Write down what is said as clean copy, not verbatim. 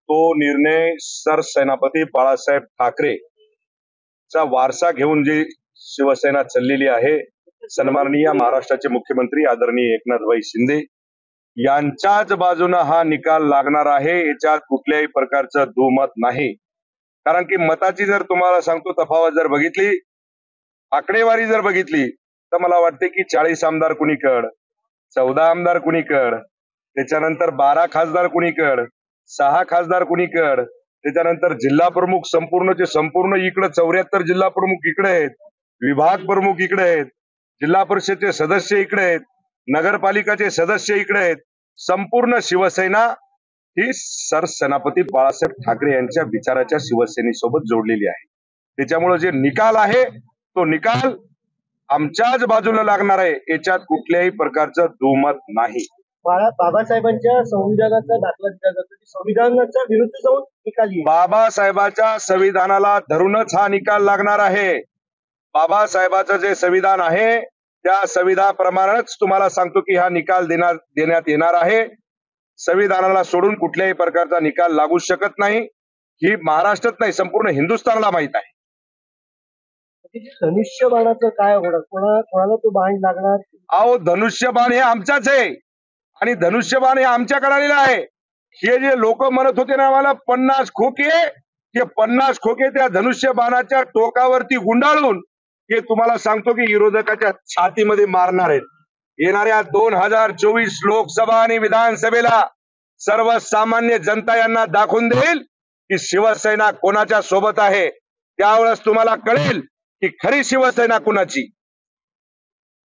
तो निर्णय सरसेनापती बाळासाहेब ठाकरे चा वारसा घेऊन जी शिवसेना चाललेली आहे, सन्माननीय महाराष्ट्राचे मुख्यमंत्री आदरणीय एकनाथभाई शिंदे यांच्याच बाजूने हा निकाल लागणार आहे, याच्यात कुठल्याही प्रकारचं दुमत नाही. कारण की मताची जर तुम्हाला सांगतो तफावत जर बघितली, आकडेवारी जर बघितली, तर मला वाटते की 40 आमदार कुणीकड, 14 आमदार कुणीकड, त्याच्यानंतर 12 खासदार कुणीकड, 6 खासदार कुणीकड, त्याच्यानंतर जिल्हा प्रमुख संपूर्णचे संपूर्ण इकडे 74 जिल्हा प्रमुख इकडे आहेत, विभाग प्रमुख इकडे आहेत, जिल्हा परिषदेचे सदस्य इकडे आहेत, नगरपालिकाचे सदस्य इकडे आहेत. संपूर्ण शिवसेना ही सरसेनापती बाळासाहेब ठाकरे यांच्या विचाराच्या शिवसेनेसोबत जोडलेली आहे. त्याच्यामुळे जे निकाल आहे तो निकाल आमच्याच बाजूला लागणार आहे, याच्यात कुठल्याही प्रकारचं दुमत नाही. बाबासाहेबांच्या संविधानाचा दाखला दिला जातो की संविधानाच्या विरुद्ध जाऊन निकाल येईल. बाबासाहेबाच्या संविधानाला धरूनच हा निकाल लागणार आहे. बाबासाहेबाचं जे संविधान आहे त्या संविधानाप्रमाणेच तुम्हाला सांगतो की हा निकाल देण्यात येणार आहे. संविधानाला सोडून कुठल्याही प्रकारचा निकाल लागू शकत नाही, ही महाराष्ट्रात नाही संपूर्ण हिंदुस्थानला माहित आहे. धनुष्यबाणाचं काय होणार, कोणाला तो बाण लागणार? अहो, धनुष्यबाण हे आमचाच आहे आणि धनुष्यबाण हे आमच्याकडे आलेलं आहे. हे जे लोक म्हणत होते ना आम्हाला 50 खोके, हे 50 खोके त्या धनुष्यबाणाच्या टोकावरती गुंडाळून हे तुम्हाला सांगतो की विरोधकाच्या छातीमध्ये मारणार आहेत. येणाऱ्या 2024 लोकसभा आणि विधानसभेला सर्वसामान्य जनता यांना दाखवून देईल की शिवसेना कोणाच्या सोबत आहे. त्यावेळेस तुम्हाला कळेल की खरी शिवसेना कुणाची.